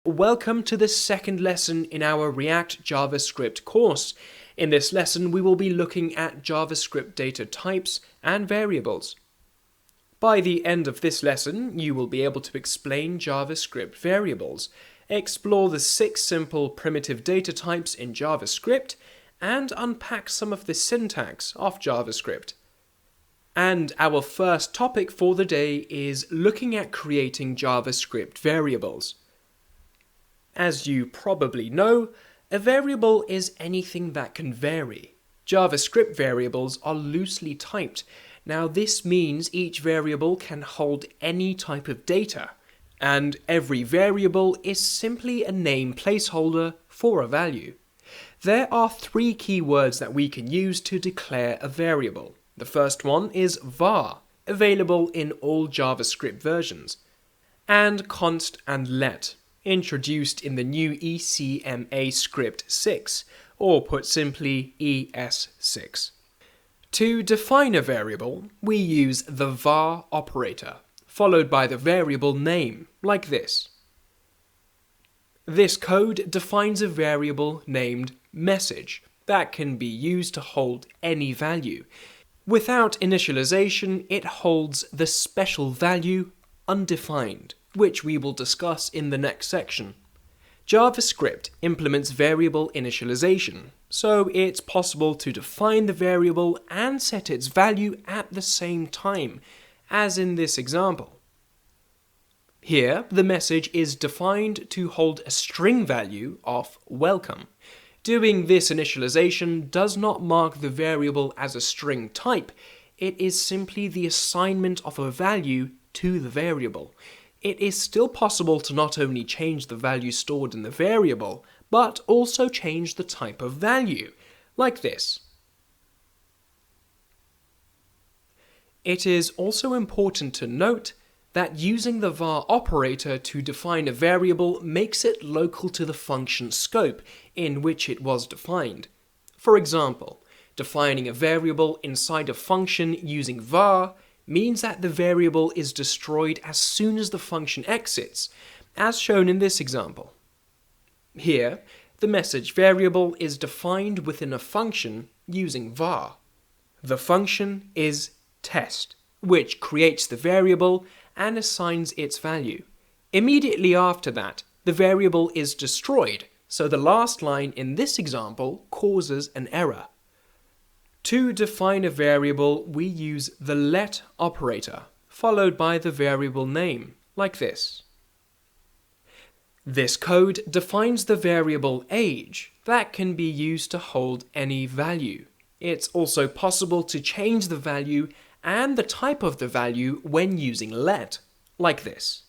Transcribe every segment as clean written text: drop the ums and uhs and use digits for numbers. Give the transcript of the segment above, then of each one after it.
Welcome to the second lesson in our React JavaScript course. In this lesson, we will be looking at JavaScript data types and variables. By the end of this lesson, you will be able to explain JavaScript variables, explore the 6 simple primitive data types in JavaScript, and unpack some of the syntax of JavaScript. And our first topic for the day is looking at creating JavaScript variables. As you probably know, a variable is anything that can vary. JavaScript variables are loosely typed. Now this means each variable can hold any type of data, and every variable is simply a name placeholder for a value. There are 3 keywords that we can use to declare a variable. The first one is var, available in all JavaScript versions, and const and let, introduced in the new ECMA script 6, or put simply ES6. To define a variable, we use the var operator, followed by the variable name, like this. This code defines a variable named message that can be used to hold any value. Without initialization, it holds the special value undefined, which we will discuss in the next section. JavaScript implements variable initialization, so it's possible to define the variable and set its value at the same time, as in this example. Here, the message is defined to hold a string value of welcome. Doing this initialization does not mark the variable as a string type, it is simply the assignment of a value to the variable. It is still possible to not only change the value stored in the variable, but also change the type of value, like this. It is also important to note that using the var operator to define a variable makes it local to the function scope in which it was defined. For example, defining a variable inside a function using var means that the variable is destroyed as soon as the function exits, as shown in this example. Here, the message variable is defined within a function using var. The function is test, which creates the variable and assigns its value. Immediately after that, the variable is destroyed, so the last line in this example causes an error. To define a variable, we use the let operator, followed by the variable name, like this. This code defines the variable age that can be used to hold any value. It's also possible to change the value and the type of the value when using let, like this.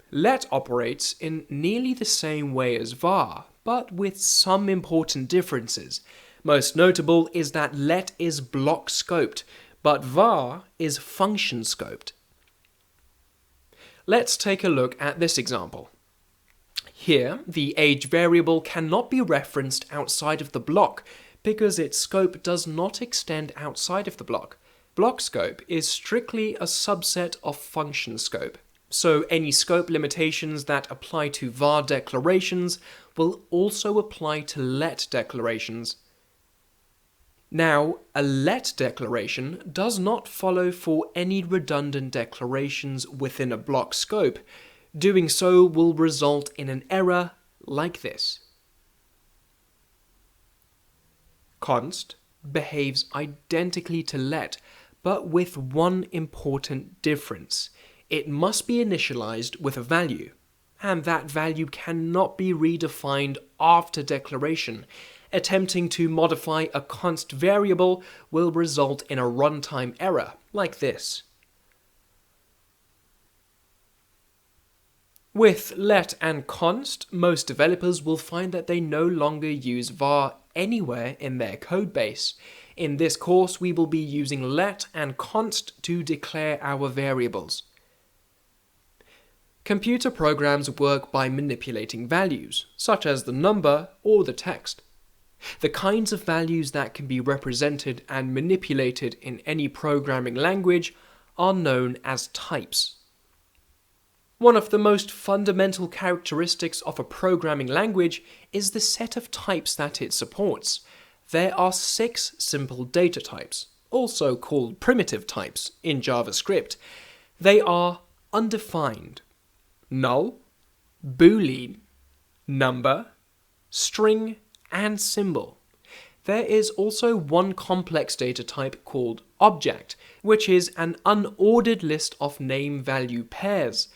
Let operates in nearly the same way as var, but with some important differences. Most notable is that let is block scoped, but var is function scoped. Let's take a look at this example. Here, the age variable cannot be referenced outside of the block because its scope does not extend outside of the block. Block scope is strictly a subset of function scope, so any scope limitations that apply to var declarations will also apply to let declarations. Now, a let declaration does not follow for any redundant declarations within a block scope. Doing so will result in an error like this. Const behaves identically to let, but with one important difference. It must be initialized with a value, and that value cannot be redefined after declaration. Attempting to modify a const variable will result in a runtime error, like this. With let and const, most developers will find that they no longer use var anywhere in their codebase. In this course, we will be using let and const to declare our variables. Computer programs work by manipulating values, such as the number or the text. The kinds of values that can be represented and manipulated in any programming language are known as types. One of the most fundamental characteristics of a programming language is the set of types that it supports. There are 6 simple data types, also called primitive types, in JavaScript. They are undefined, null, boolean, number, string, and symbol. There is also one complex data type called object, which is an unordered list of name-value pairs.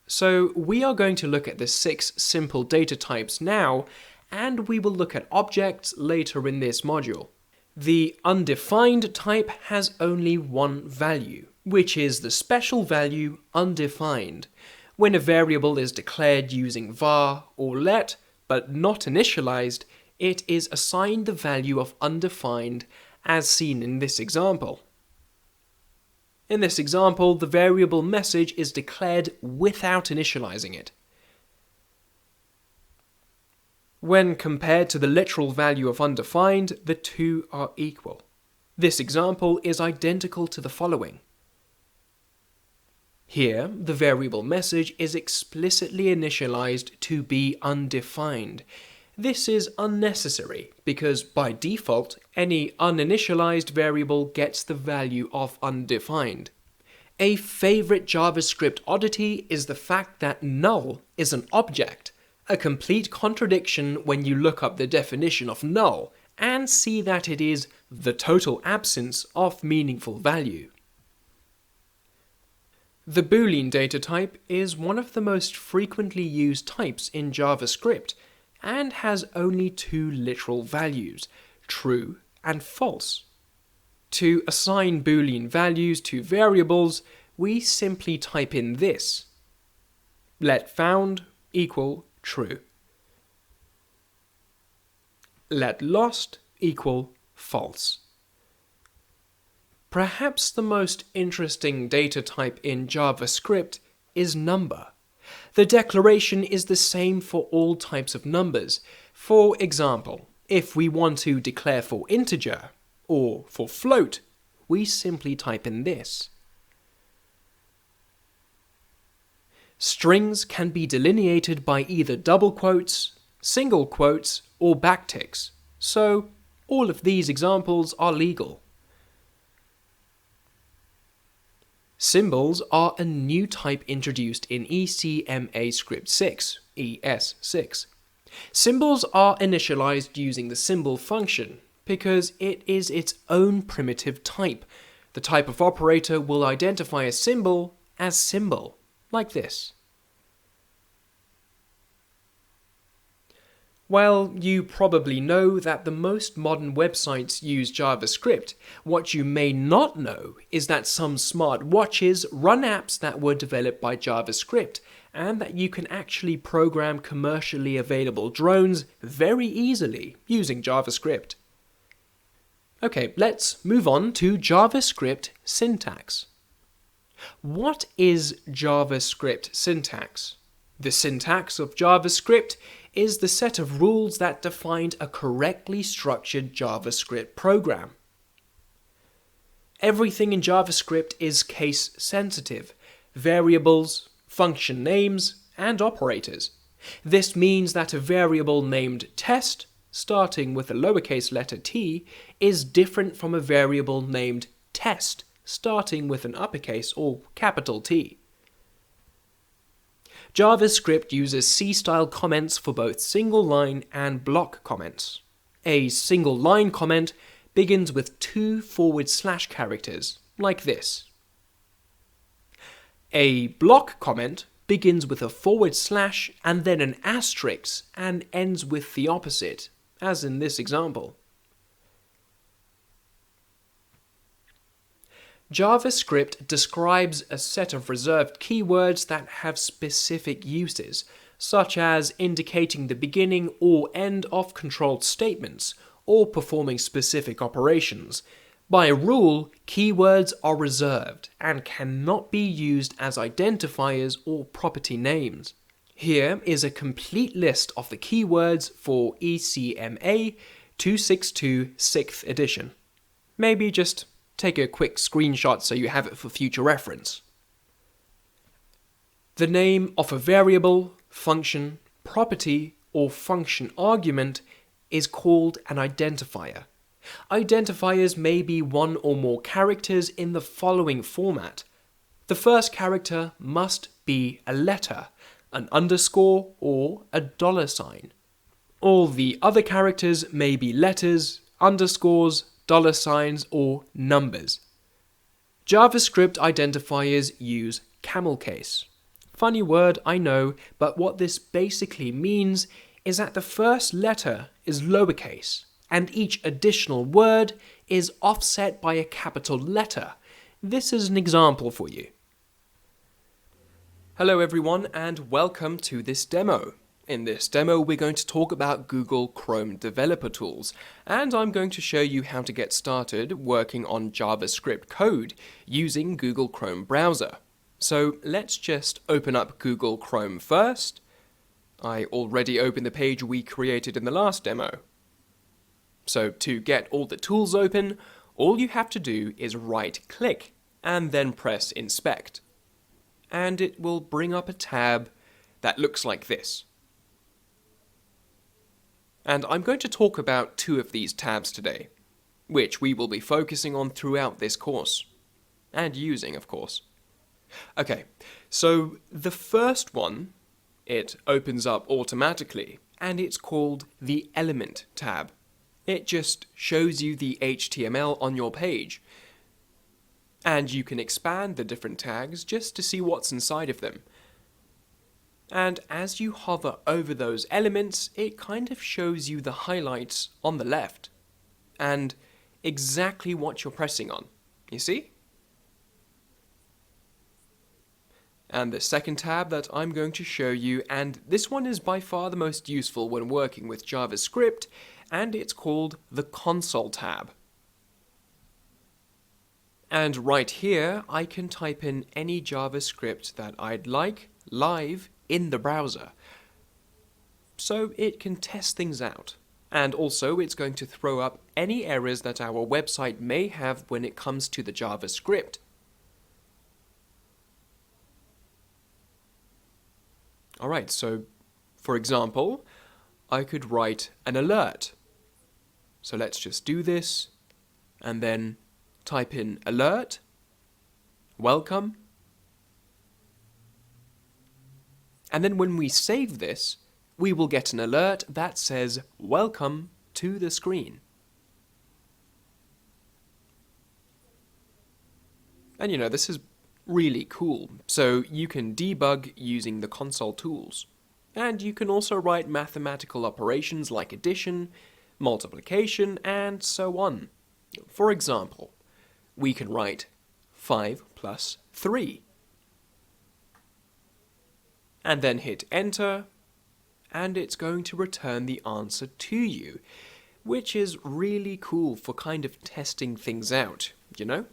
So we are going to look at the 6 simple data types now, and we will look at objects later in this module. The undefined type has only one value, which is the special value undefined. When a variable is declared using var or let, but not initialized, it is assigned the value of undefined as seen in this example. In this example, the variable message is declared without initializing it. When compared to the literal value of undefined, the two are equal. This example is identical to the following. Here, the variable message is explicitly initialized to be undefined. This is unnecessary because by default, any uninitialized variable gets the value of undefined. A favorite JavaScript oddity is the fact that null is an object, a complete contradiction when you look up the definition of null and see that it is the total absence of meaningful value. The Boolean data type is one of the most frequently used types in JavaScript and has only 2 literal values, true and false. To assign Boolean values to variables, we simply type in this: let found equal true. Let lost equal false. Perhaps the most interesting data type in JavaScript is number. The declaration is the same for all types of numbers. For example, if we want to declare for integer or for float, we simply type in this. Strings can be delineated by either double quotes, single quotes, or backticks, so all of these examples are legal. Symbols are a new type introduced in ULogicMatrix 6, ES6. Symbols are initialized using the symbol function because it is its own primitive type. The type of operator will identify a symbol as symbol, like this. Well, you probably know that the most modern websites use JavaScript. What you may not know is that some smart watches run apps that were developed by JavaScript, and that you can actually program commercially available drones very easily using JavaScript. Okay, let's move on to JavaScript syntax. What is JavaScript syntax? The syntax of JavaScript is the set of rules that define a correctly structured JavaScript program. Everything in JavaScript is case sensitive: variables, function names, and operators. This means that a variable named test, starting with a lowercase letter t, is different from a variable named test, starting with an uppercase or capital T. JavaScript uses C-style comments for both single-line and block comments. A single-line comment begins with 2 / characters, like this. A block comment begins with a / and then an asterisk and ends with the opposite, as in this example. JavaScript describes a set of reserved keywords that have specific uses, such as indicating the beginning or end of controlled statements, or performing specific operations. By rule, keywords are reserved and cannot be used as identifiers or property names. Here is a complete list of the keywords for ECMA 262 6th edition. Maybe just take a quick screenshot so you have it for future reference. The name of a variable, function, property, or function argument is called an identifier. Identifiers may be one or more characters in the following format. The first character must be a letter, an underscore, or a $sign. All the other characters may be letters, underscores, $signs, or numbers. JavaScript identifiers use camel case. Funny word, I know, but what this basically means is that the first letter is lowercase, and each additional word is offset by a capital letter. This is an example for you. Hello everyone, and welcome to this demo. In this demo, we're going to talk about Google Chrome developer tools, and I'm going to show you how to get started working on JavaScript code using Google Chrome browser. So let's just open up Google Chrome first. I already opened the page we created in the last demo. So to get all the tools open, all you have to do is right-click and then press Inspect. And it will bring up a tab that looks like this. And I'm going to talk about two of these tabs today, which we will be focusing on throughout this course, and using, of course. Okay, so the first one, it opens up automatically, and it's called the Element tab. It just shows you the HTML on your page, and you can expand the different tags just to see what's inside of them. And as you hover over those elements, it kind of shows you the highlights on the left, and exactly what you're pressing on. You see? And the second tab that I'm going to show you, and this one is by far the most useful when working with JavaScript, and it's called the Console tab. And right here, I can type in any JavaScript that I'd like live in the browser. So it can test things out. And also, it's going to throw up any errors that our website may have when it comes to the JavaScript. Alright, so for example, I could write an alert. So let's just do this, and then type in alert, welcome, and then when we save this, we will get an alert that says welcome to the screen. And you know, this is really cool. So you can debug using the console tools. And you can also write mathematical operations like addition, multiplication, and so on. For example, we can write 5 plus 3. And then hit enter, and it's going to return the answer to you, which is really cool for kind of testing things out, you know?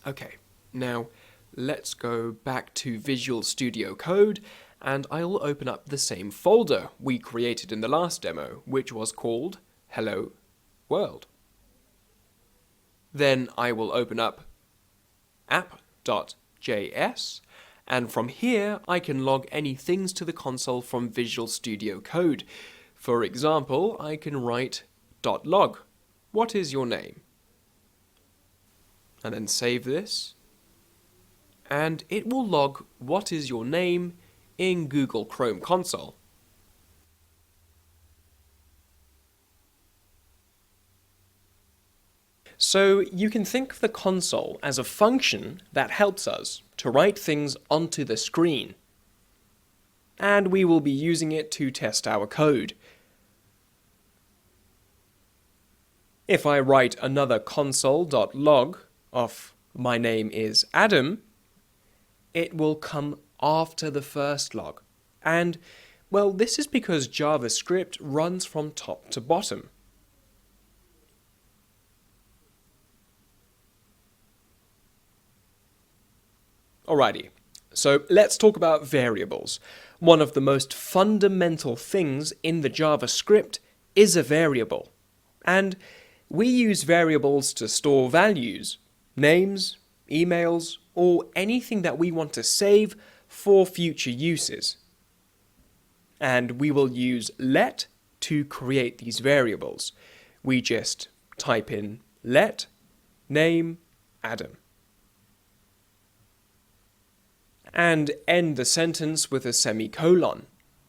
Okay, now let's go back to Visual Studio Code, and I'll open up the same folder we created in the last demo, which was called Hello World. Then I will open up app.js, and from here I can log any things to the console from Visual Studio Code. For example, I can write .log, what is your name? And then save this, and it will log what is your name in Google Chrome console. So you can think of the console as a function that helps us to write things onto the screen, and we will be using it to test our code. If I write another console.log of my name is Adam, it will come after the first log. And, well, this is because JavaScript runs from top to bottom. Alrighty, so let's talk about variables. One of the most fundamental things in the JavaScript is a variable. And we use variables to store values, names, emails, or anything that we want to save for future uses. And we will use let to create these variables. We just type in let name Adam and end the sentence with a semicolon.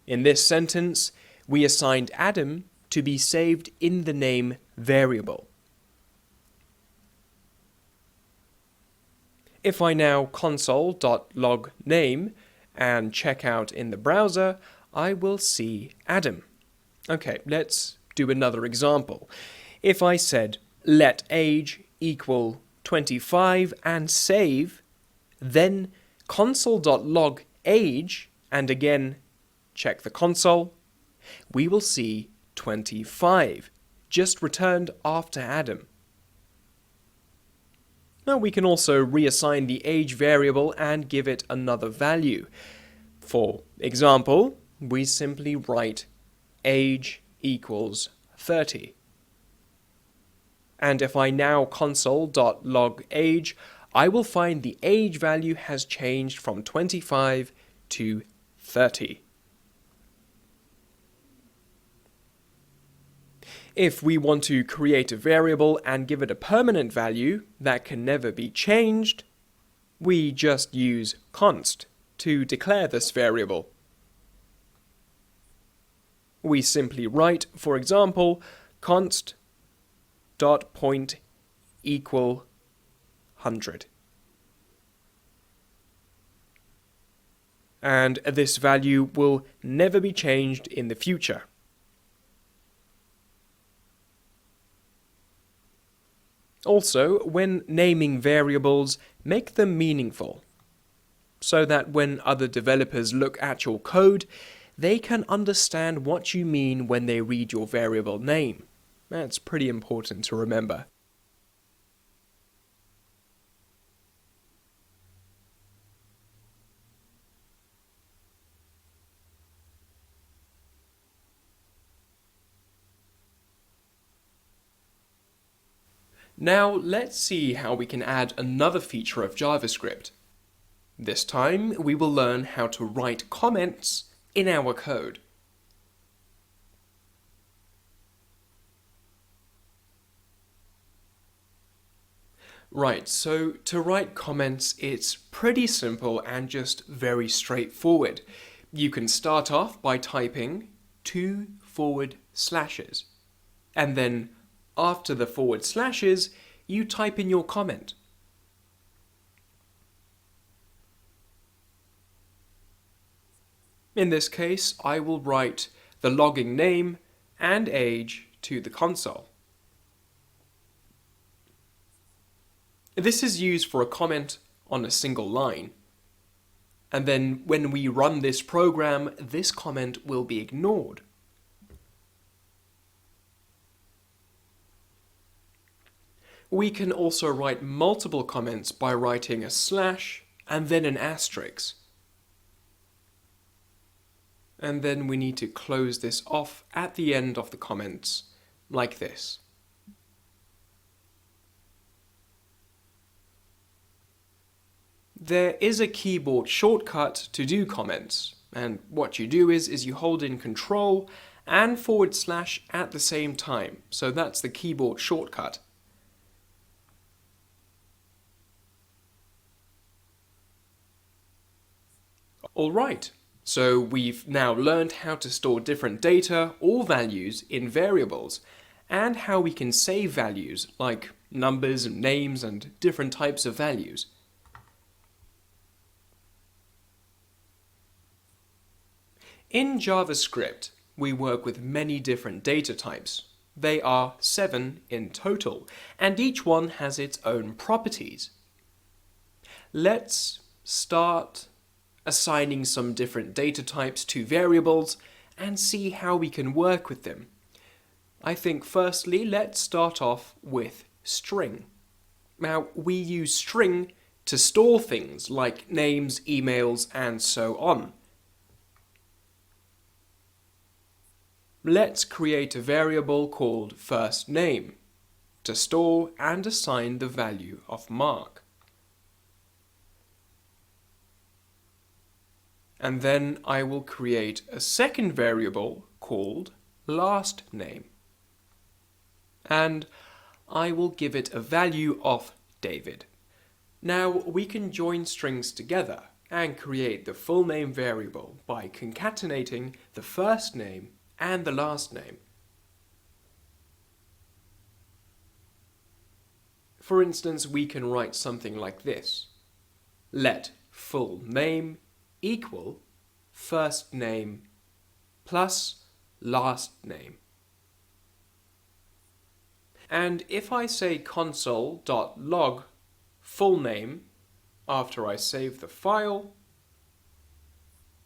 In this sentence, we assigned Adam to be saved in the name variable. If I now console.log name and check out in the browser, I will see Adam. Okay, let's do another example. If I said let age equal 25 and save, then console.log age, and again check the console, we will see 25, just returned after Adam. Now we can also reassign the age variable and give it another value. For example, we simply write age equals 30. And if I now console.log age, I will find the age value has changed from 25 to 30. If we want to create a variable and give it a permanent value that can never be changed, we just use const to declare this variable. We simply write, for example, const dot point equal 100. And this value will never be changed in the future. Also, when naming variables, make them meaningful, so that when other developers look at your code, they can understand what you mean when they read your variable name. That's pretty important to remember. Now let's see how we can add another feature of JavaScript. This time we will learn how to write comments in our code. Right, so to write comments, it's pretty simple and just very straightforward. You can start off by typing 2 forward slashes, and then after the forward slashes, you type in your comment. In this case, I will write the logging name and age to the console. This is used for a comment on a single line. And then when we run this program, this comment will be ignored. We can also write multiple comments by writing a slash and then an asterisk. And then we need to close this off at the end of the comments, like this. There is a keyboard shortcut to do comments, and what you do is you hold in Control and forward slash at the same time, so that's the keyboard shortcut. Alright, so we've now learned how to store different data or values in variables, and how we can save values like numbers and names and different types of values. In JavaScript, we work with many different data types. They are 7 in total, and each one has its own properties. Let's start assigning some different data types to variables and see how we can work with them. I think firstly, let's start off with string. Now, we use string to store things like names, emails, and so on. Let's create a variable called first name. to store and assign the value of Mark. And then I will create a second variable called last name. And I will give it a value of David. Now we can join strings together and create the full name variable by concatenating the first name and the last name. For instance, we can write something like this. Let full name equal first name plus last name. And if I say console.log full name after I save the file,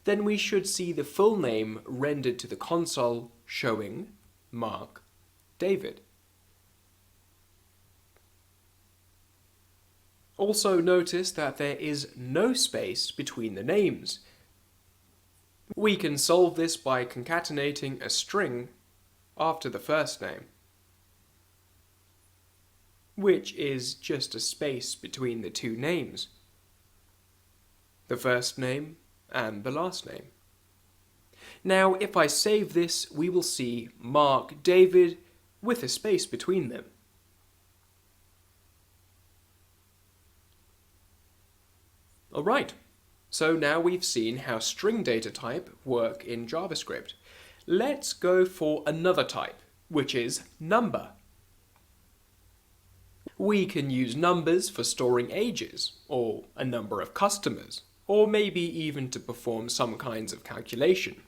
then we should see the full name rendered to the console showing Mark David. Also notice that there is no space between the names. We can solve this by concatenating a string after the first name, which is just a space between the two names, the first name and the last name. Now, if I save this, we will see Mark David with a space between them. Alright, so now we've seen how string data type work in JavaScript. Let's go for another type, which is number. We can use numbers for storing ages, or a number of customers, or maybe even to perform some kinds of calculation.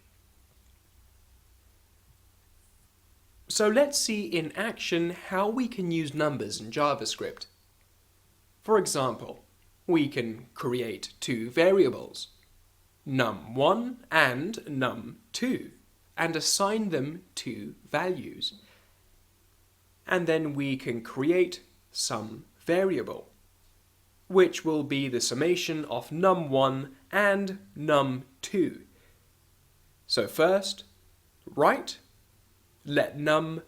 So let's see in action how we can use numbers in JavaScript. For example, we can create two variables, num1 and num2, and assign them two values. And then we can create some variable, which will be the summation of num1 and num2. So first, write, let num1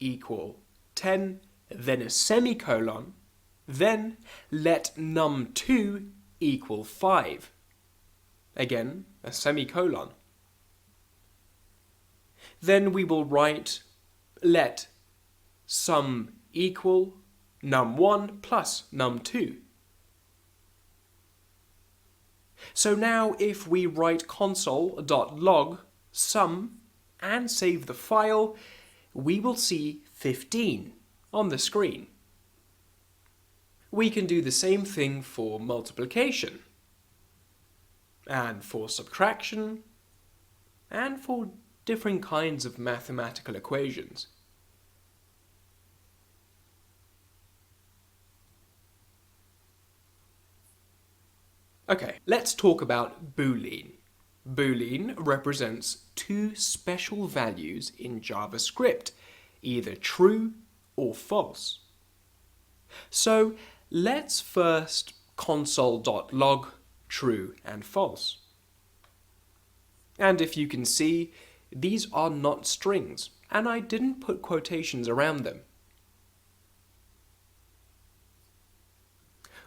equal 10, then a semicolon, then let num2 equal 5. Again, a semicolon. Then we will write let sum equal num1 plus num2. So now if we write console.log sum and save the file, we will see 15 on the screen. We can do the same thing for multiplication, and for subtraction, and for different kinds of mathematical equations. Okay, let's talk about Boolean. Boolean represents two special values in JavaScript, either true or false. So let's first console.log true and false. And if you can see, these are not strings, and I didn't put quotations around them.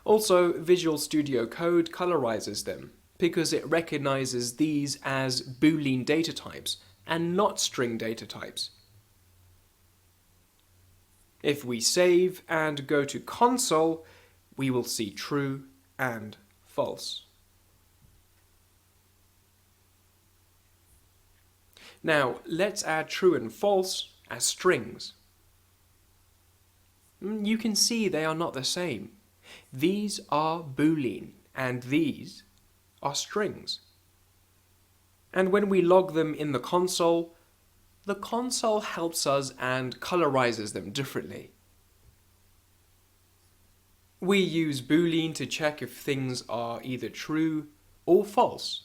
Also, Visual Studio Code colorizes them, because it recognizes these as Boolean data types and not string data types. If we save and go to console, we will see true and false. Now, let's add true and false as strings. You can see they are not the same. These are Boolean and these are strings. And when we log them in the console helps us and colorizes them differently. We use Boolean to check if things are either true or false.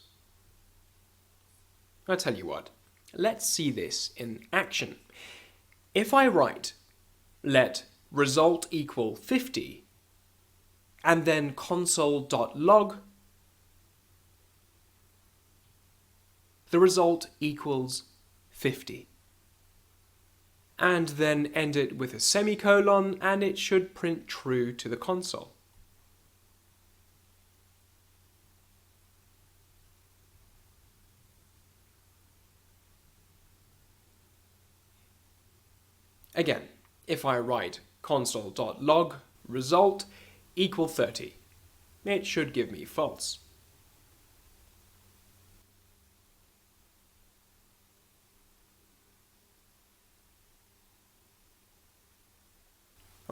I'll tell you what, let's see this in action. If I write let result equal 50 and then console.log, the result equals 50. and then end it with a semicolon, and it should print true to the console. Again, if I write console.log result equal 30, it should give me false.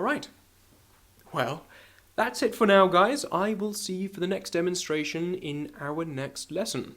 Alright, well, that's it for now, guys. I will see you for the next demonstration in our next lesson.